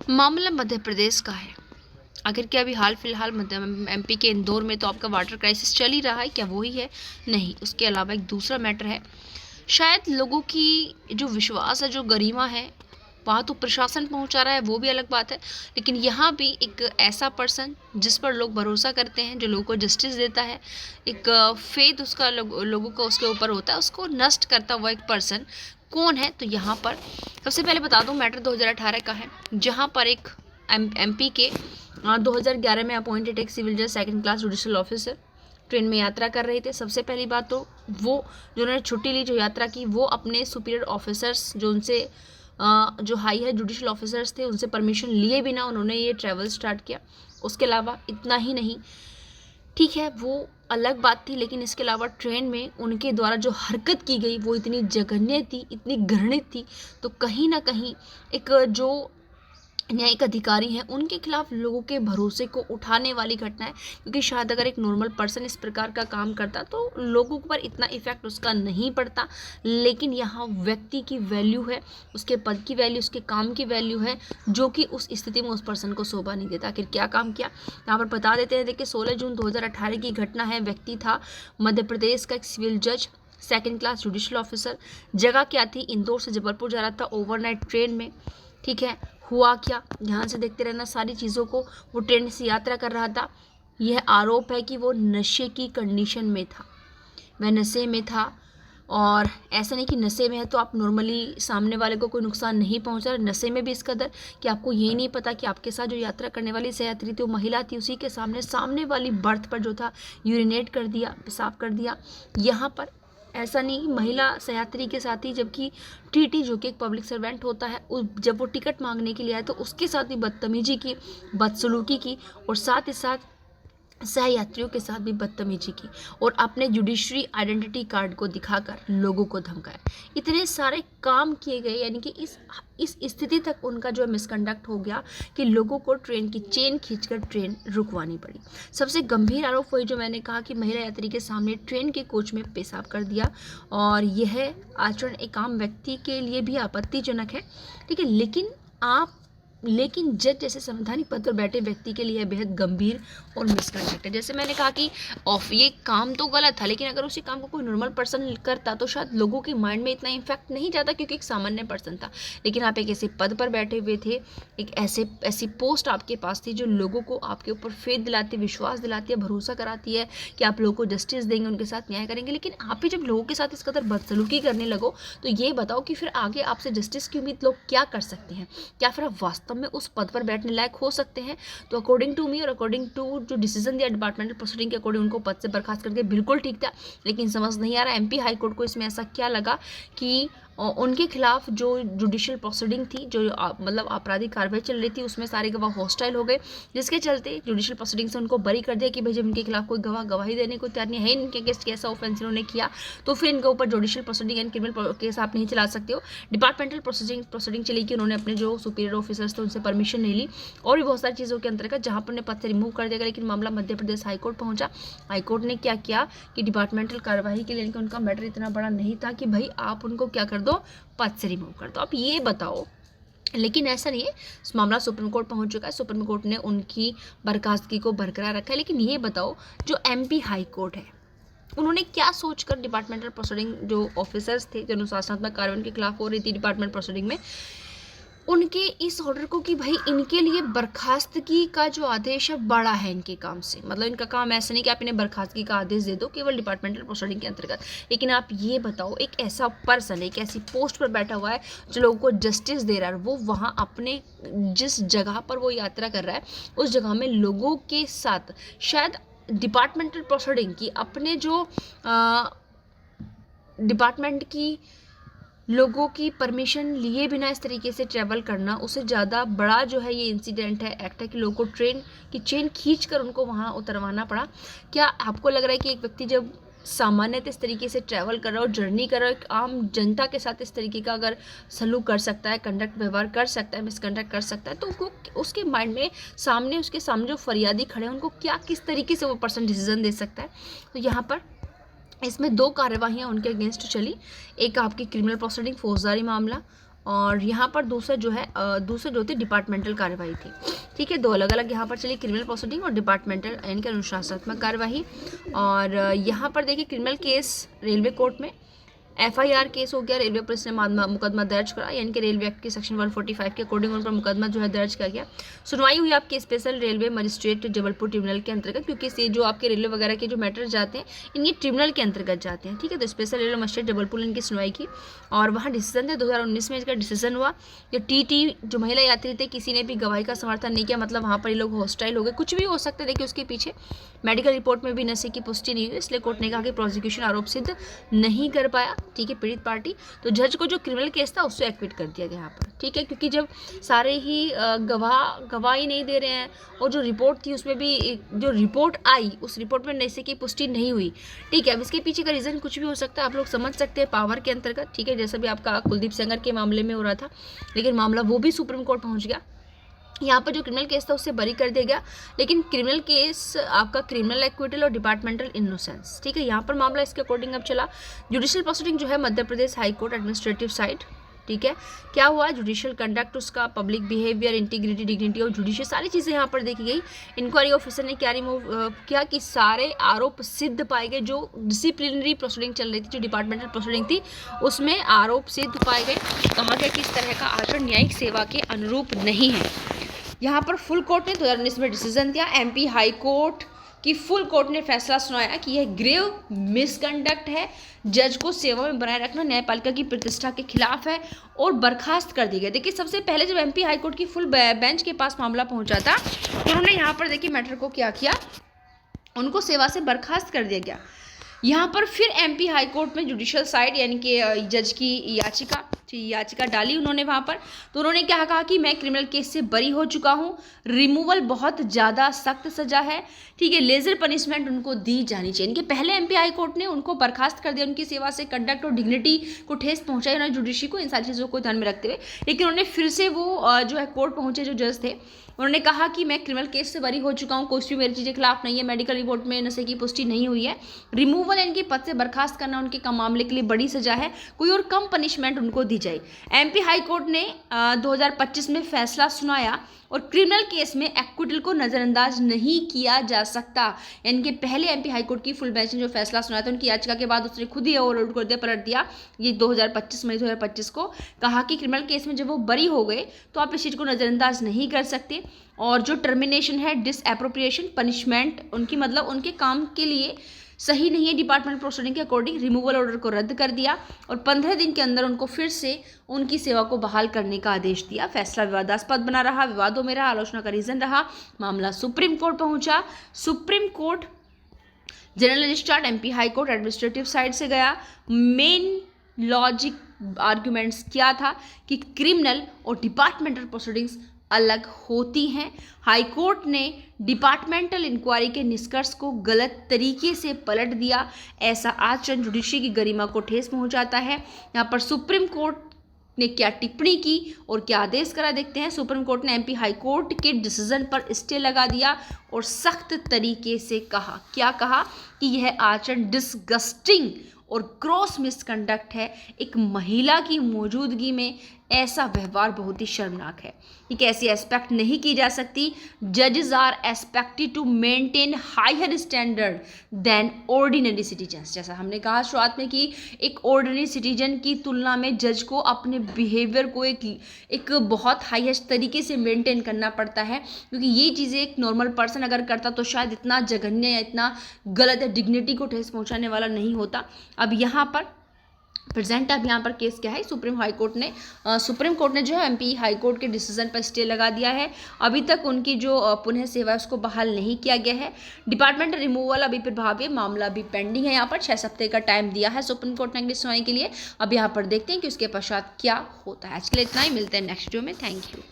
मामला मध्य प्रदेश का है। आखिर क्या अभी हाल फिलहाल मध्य एमपी के इंदौर में तो आपका वाटर क्राइसिस चल ही रहा है, क्या वो ही है? नहीं, उसके अलावा एक दूसरा मैटर है। शायद लोगों की जो विश्वास है, जो गरिमा है, वहाँ तो प्रशासन पहुँचा रहा है, वो भी अलग बात है। लेकिन यहाँ भी एक ऐसा पर्सन जिस पर लोग भरोसा करते हैं, जो लोगों को जस्टिस देता है, एक फेथ उसका लोगों का उसके ऊपर होता है, उसको नष्ट करता हुआ एक पर्सन कौन है? तो यहाँ पर सबसे पहले बता दूं, मैटर 2018 का है, जहाँ पर एक एमपी के 2011 में अपॉइंटेड एक सिविल जज second class judicial officer train में यात्रा कर रहे थे। सबसे पहली बात तो वो जो उन्होंने छुट्टी ली, जो यात्रा की, वो अपने सुपीरियर ऑफिसर्स जो उनसे जो हाई है जुडिशियल ऑफिसर्स थे, उनसे परमिशन लिए बिना उन्होंने ये ट्रैवल स्टार्ट किया। उसके अलावा इतना ही नहीं, ठीक है वो अलग बात थी, लेकिन इसके अलावा ट्रेन में उनके द्वारा जो हरकत की गई वो इतनी जघन्य थी, इतनी घृणित थी। तो कहीं ना कहीं एक जो न्यायिक अधिकारी हैं उनके खिलाफ लोगों के भरोसे को उठाने वाली घटना है। क्योंकि शायद अगर एक नॉर्मल पर्सन इस प्रकार का काम करता तो लोगों पर इतना इफेक्ट उसका नहीं पड़ता, लेकिन यहाँ व्यक्ति की वैल्यू है, उसके पद की वैल्यू, उसके काम की वैल्यू है, जो कि उस स्थिति में उस पर्सन को शोभा नहीं देता। आखिर क्या काम किया यहाँ पर बता देते हैं। देखिए 16 जून 2018 की घटना है। व्यक्ति था मध्य प्रदेश का एक सिविल जज सेकेंड क्लास जुडिशियल ऑफिसर। जगह क्या थी? इंदौर से जबलपुर जा रहा था ओवरनाइट ट्रेन में। ठीक है, हुआ क्या, ध्यान से देखते रहना सारी चीज़ों को। वो ट्रेन से यात्रा कर रहा था। यह आरोप है कि वो नशे की कंडीशन में था, वह नशे में था। और ऐसा नहीं कि नशे में है तो आप नॉर्मली सामने वाले को कोई नुकसान नहीं पहुंचा। नशे में भी इस कदर कि आपको ये नहीं पता कि आपके साथ जो यात्रा करने वाली सहयात्री थी वो महिला थी, उसी के सामने वाली बर्थ पर जो था यूरिनेट कर दिया, पेशाब कर दिया। यहाँ पर ऐसा नहीं महिला सहयात्री के साथ ही, जबकि टीटी जो कि एक पब्लिक सर्वेंट होता है, जब वो टिकट मांगने के लिए आए तो उसके साथ भी बदतमीजी की, बदसलूकी की, और साथ ही साथ सहयात्रियों के साथ भी बदतमीजी की, और अपने जुडिशरी आइडेंटिटी कार्ड को दिखाकर लोगों को धमकाया। इतने सारे काम किए गए, यानी कि इस स्थिति तक उनका जो मिसकंडक्ट हो गया कि लोगों को ट्रेन की चेन खींचकर ट्रेन रुकवानी पड़ी। सबसे गंभीर आरोप वही जो मैंने कहा कि महिला यात्री के सामने ट्रेन के कोच में पेशाब कर दिया, और यह आचरण एक आम व्यक्ति के लिए भी आपत्तिजनक है। ठीक है, लेकिन जज जैसे संवैधानिक पद पर बैठे व्यक्ति के लिए बेहद गंभीर और मिसकंडक्ट है। जैसे मैंने कहा कि ये काम तो गलत था, लेकिन अगर उसी काम को कोई नॉर्मल पर्सन करता तो शायद लोगों के माइंड में इतना इम्फेक्ट नहीं जाता, क्योंकि एक सामान्य पर्सन था। लेकिन आप एक ऐसे पद पर बैठे हुए थे, एक ऐसी पोस्ट आपके पास थी जो लोगों को आपके ऊपर फेथ दिलाती है, विश्वास दिलाती है, भरोसा कराती है कि आप लोगों को जस्टिस देंगे, उनके साथ न्याय करेंगे। लेकिन आप ही जब लोगों के साथ इस कदर बदसलूकी करने लगो तो ये बताओ कि फिर आगे आपसे जस्टिस की उम्मीद लोग क्या कर सकते हैं? क्या फिर आप वास्तव में उस पद पर बैठने लायक हो सकते हैं? तो अकॉर्डिंग टू मी और अकॉर्डिंग टू जो डिसीजन दिया डिपार्टमेंटल प्रोसीडिंग के अकॉर्डिंग उनको पद से बर्खास्त करके बिल्कुल ठीक था। लेकिन समझ नहीं आ रहा एमपी हाई कोर्ट को इसमें ऐसा क्या लगा कि उनके खिलाफ जो जुडिशियल प्रोसीडिंग थी, जो मतलब आपराधिक कार्रवाई चल रही थी, उसमें सारे गवाह हॉस्टाइल हो गए, जिसके चलते जुडिशियल प्रोसीडिंग से उनको बरी कर दिया कि भाई जब इनके खिलाफ कोई गवाह गवाही देने को तैयार नहीं है, इनके अगेंस्ट कैसा ऑफेंस इन्होंने किया, तो फिर इनके ऊपर judicial proceeding and criminal case आप नहीं चला सकते हो। डिपार्टमेंटल प्रोसीडिंग चली कि उन्होंने अपने जो सुपीरियर ऑफिसर्स थे उनसे परमिशन नहीं ली, और भी बहुत सारी चीज़ों के अंतर्गत जहाँ पर उन्हें पद से रिमूव कर दिया गया। लेकिन मामला मध्य प्रदेश हाईकोर्ट पहुंचा। हाईकोर्ट ने क्या किया कि डिपार्टमेंटल कार्रवाई के लिए उनका मैटर इतना बड़ा नहीं था कि भाई आप उनको क्या कर दो, पद से रिमूव कर दो। आप ये बताओ। लेकिन ऐसा नहीं है, मामला सुप्रीम कोर्ट पहुंच चुका है, सुप्रीम कोर्ट ने उनकी बर्खास्तगी को बरकरार रखा है। लेकिन ये बताओ, जो एमपी हाई कोर्ट है उन्होंने क्या सोचकर डिपार्टमेंटल प्रोसीडिंग जो ऑफिसर्स थे, जो अनुशासनात्मक कार्रवाई के खिलाफ हो रही थी डिपार्टमेंट प्रोसीडिंग में, उनके इस ऑर्डर को कि भाई इनके लिए बर्खास्तगी का जो आदेश है बड़ा है इनके काम से। मतलब इनका काम ऐसा नहीं कि आप इन्हें बर्खास्तगी का आदेश दे दो केवल डिपार्टमेंटल प्रोसीडिंग के अंतर्गत। लेकिन आप ये बताओ, एक ऐसा पर्सन, एक ऐसी पोस्ट पर बैठा हुआ है जो लोगों को जस्टिस दे रहा है, वो वहाँ अपने जिस जगह पर वो यात्रा कर रहा है उस जगह में लोगों के साथ शायद डिपार्टमेंटल प्रोसीडिंग की, अपने जो डिपार्टमेंट की लोगों की परमिशन लिए बिना इस तरीके से ट्रैवल करना, उससे ज़्यादा बड़ा जो है ये इंसिडेंट है, एक्ट है कि लोगों को ट्रेन की चेन खींच कर उनको वहाँ उतरवाना पड़ा। क्या आपको लग रहा है कि एक व्यक्ति जब सामान्यतः इस तरीके से ट्रैवल कर रहा हो, जर्नी कर रहा हो, एक आम जनता के साथ इस तरीके का अगर सलूक कर सकता है, कंडक्ट व्यवहार कर सकता है, मिसकंडक्ट कर सकता है, तो उसको उसके माइंड में उसके सामने जो फरियादी खड़े हैं उनको क्या, किस तरीके से वो पर्सन डिसीजन दे सकता है? तो यहाँ पर इसमें दो कार्यवाहियाँ उनके अगेंस्ट चली। एक आपकी क्रिमिनल प्रोसीडिंग, फौजदारी मामला, और यहाँ पर दूसरा जो थी डिपार्टमेंटल कार्यवाही थी। ठीक है, दो अलग अलग यहाँ पर चली, क्रिमिनल प्रोसीडिंग और डिपार्टमेंटल यानी कि अनुशासनात्मक कार्यवाही। और यहाँ पर देखिए क्रिमिनल केस रेलवे कोर्ट में, FIR केस हो गया, रेलवे पुलिस ने मुकदमा दर्ज करा, यानी कि रेलवे एक्ट के सेक्शन 145 के अकॉर्डिंग उन पर मुकदमा जो है दर्ज किया गया। सुनवाई हुई आपके special railway magistrate Jabalpur tribunal के अंतर्गत, क्योंकि ये जो आपके रेलवे वगैरह के जो मैटर जाते हैं इनके ट्रिब्यूनल के अंतर्गत जाते हैं। ठीक है, तो स्पेशल रेलवे मजिस्ट्रेट जबलपुर ने इनकी सुनवाई की और वहाँ डिसीजन थे 2019 में इसका डिसीजन हुआ। जो TT जो महिला यात्री थे किसी ने भी गवाही का समर्थन नहीं किया, मतलब वहाँ पर ये लोग हॉस्टाइल हो गए, कुछ भी हो सकता है। देखिए उसके पीछे मेडिकल रिपोर्ट में भी नशे की पुष्टि नहीं हुई, इसलिए कोर्ट ने कहा कि प्रोसिक्यूशन आरोप सिद्ध नहीं कर पाया। ठीक है, पीड़ित पार्टी, तो जज को जो क्रिमिनल केस था उससे एक्विट कर दिया गया यहाँ पर। ठीक है, क्योंकि जब सारे ही गवाही नहीं दे रहे हैं और जो रिपोर्ट थी उसमें भी जो रिपोर्ट आई उस रिपोर्ट में नशे की पुष्टि नहीं हुई। ठीक है, अब इसके पीछे का रीज़न कुछ भी हो सकता है, आप लोग समझ सकते हैं पावर के अंतर्गत। ठीक है, जैसा भी आपका कुलदीप सेंगर के मामले में हो रहा था, लेकिन मामला वो भी सुप्रीम कोर्ट पहुँच गया। यहाँ पर जो क्रिमिनल केस था उससे बरी कर दिया गया, लेकिन क्रिमिनल केस आपका क्रिमिनल एक्विटल और डिपार्टमेंटल इनोसेंस। ठीक है, यहाँ पर मामला इसके अकॉर्डिंग अब चला। जुडिशियल प्रोसीडिंग जो है Madhya Pradesh high court administrative side. ठीक है, क्या हुआ, जुडिशियल कंडक्ट उसका, पब्लिक बिहेवियर, इंटीग्रिटी, डिग्निटी और जुडिशियल सारी चीज़ें यहाँ पर देखी गई। इंक्वायरी ऑफिसर ने क्या रिमूव किया कि सारे आरोप सिद्ध पाए गए। जो डिसिप्लिनरी प्रोसीडिंग चल रही थी, जो डिपार्टमेंटल प्रोसीडिंग थी, उसमें आरोप सिद्ध पाए गए। कहा गया कि इस तरह का आचरण न्यायिक सेवा के अनुरूप नहीं है। यहाँ पर फुल कोर्ट ने 2019 में डिसीजन दिया। MP हाई कोर्ट की फुल कोर्ट ने फैसला सुनाया कि यह ग्रेव मिसकंडक्ट है, जज को सेवा में बनाए रखना न्यायपालिका की प्रतिष्ठा के खिलाफ है और बर्खास्त कर दी गई। देखिए सबसे पहले जब MP हाई कोर्ट की फुल बेंच के पास मामला पहुंचा था तो उन्होंने यहाँ पर देखिए मैटर को क्या किया, उनको सेवा से बर्खास्त कर दिया गया। यहाँ पर फिर MP हाई कोर्ट में जुडिशियल साइड यानी कि जज की याचिका डाली उन्होंने वहाँ पर। तो उन्होंने क्या कहा कि मैं क्रिमिनल केस से बरी हो चुका हूँ, रिमूवल बहुत ज़्यादा सख्त सज़ा है। ठीक है, लेजर पनिशमेंट उनको दी जानी चाहिए। इनके पहले MP हाई कोर्ट ने उनको बर्खास्त कर दिया, उनकी सेवा से कंडक्ट और डिग्निटी को ठेस पहुँचाई उन्होंने जुडिशरी को, इन सारी चीज़ों को ध्यान में रखते हुए। लेकिन उन्होंने फिर से वो जो है कोर्ट पहुँचे जो जज थे, उन्होंने कहा कि मैं क्रिमिनल केस से बरी हो चुका हूँ, कुछ भी मेरी चीज़ें खिलाफ नहीं है, मेडिकल रिपोर्ट में नशे की पुष्टि नहीं हुई है, रिमूवल इनके पद से बर्खास्त करना उनके कम मामले के लिए बड़ी सजा है, कोई और कम पनिशमेंट उनको दी जाए। MP हाई कोर्ट ने 2025 में फैसला सुनाया और क्रिमिनल केस में एक्विटल को नज़रअंदाज नहीं किया जा सकता। यानी कि पहले MP हाई कोर्ट की फुल बेंच ने जो फैसला सुनाया था उनकी याचिका के बाद उसने खुद ही ओवररूल कर दिया, पलट दिया। ये 2025 मई 2025 को कहा कि क्रिमिनल केस में जब वो बरी हो गए तो आप इस चीज़ को नज़रअंदाज नहीं कर सकते। और जो टर्मिनेशन है, डिसएप्रोप्रिएशन पनिशमेंट उनकी मतलब उनके काम के लिए सही नहीं है, डिपार्टमेंट प्रोसीडिंग के अकॉर्डिंग रिमूवल ऑर्डर को रद्द कर दिया और 15 दिन के अंदर उनको फिर से उनकी सेवा को बहाल करने का आदेश दिया। फैसला विवादास्पद बना रहा, विवादों में रहा, आलोचना का रीजन रहा। मामला सुप्रीम कोर्ट पहुंचा। Supreme court general registrar MP high court administrative side से गया। मेन लॉजिक आर्ग्यूमेंट्स क्या था कि क्रिमिनल और डिपार्टमेंटल प्रोसीडिंग्स अलग होती हैं। हाई कोर्ट ने डिपार्टमेंटल इंक्वायरी के निष्कर्ष को गलत तरीके से पलट दिया। ऐसा आचरण जुडिशरी की गरिमा को ठेस पहुंचाता है। यहाँ पर सुप्रीम कोर्ट ने क्या टिप्पणी की और क्या आदेश करा, देखते हैं। सुप्रीम कोर्ट ने MP हाई कोर्ट के डिसीजन पर स्टे लगा दिया और सख्त तरीके से कहा, क्या कहा कि यह आचरण डिसगस्टिंग और ग्रॉस मिसकंडक्ट है। एक महिला की मौजूदगी में ऐसा व्यवहार बहुत ही शर्मनाक है। एक ऐसी एस्पेक्ट नहीं की जा सकती। जजेस are expected to maintain higher standard than ordinary citizens. जैसा हमने कहा शुरुआत में कि एक ऑर्डिनरी सिटीजन की तुलना में जज को अपने बिहेवियर को एक बहुत हाईएस्ट तरीके से मेंटेन करना पड़ता है, क्योंकि ये चीज़ें एक नॉर्मल पर्सन अगर करता तो शायद इतना जघन्य या इतना गलत है, डिग्निटी को ठेस पहुँचाने वाला नहीं होता। अब यहाँ पर प्रेजेंट अब यहाँ पर केस क्या है, सुप्रीम कोर्ट ने जो है MP हाई कोर्ट के डिसीजन पर स्टे लगा दिया है। अभी तक उनकी जो पुनः सेवा है उसको बहाल नहीं किया गया है। डिपार्टमेंट रिमूवल अभी प्रभावी, मामला अभी पेंडिंग है। यहाँ पर 6 हफ्ते का टाइम दिया है सुप्रीम कोर्ट ने अगली सुनवाई के लिए। अब यहाँ पर देखते हैं कि उसके पश्चात क्या होता है। आज के लिए इतना ही, मिलते हैं नेक्स्ट वीडियो में। Thank you.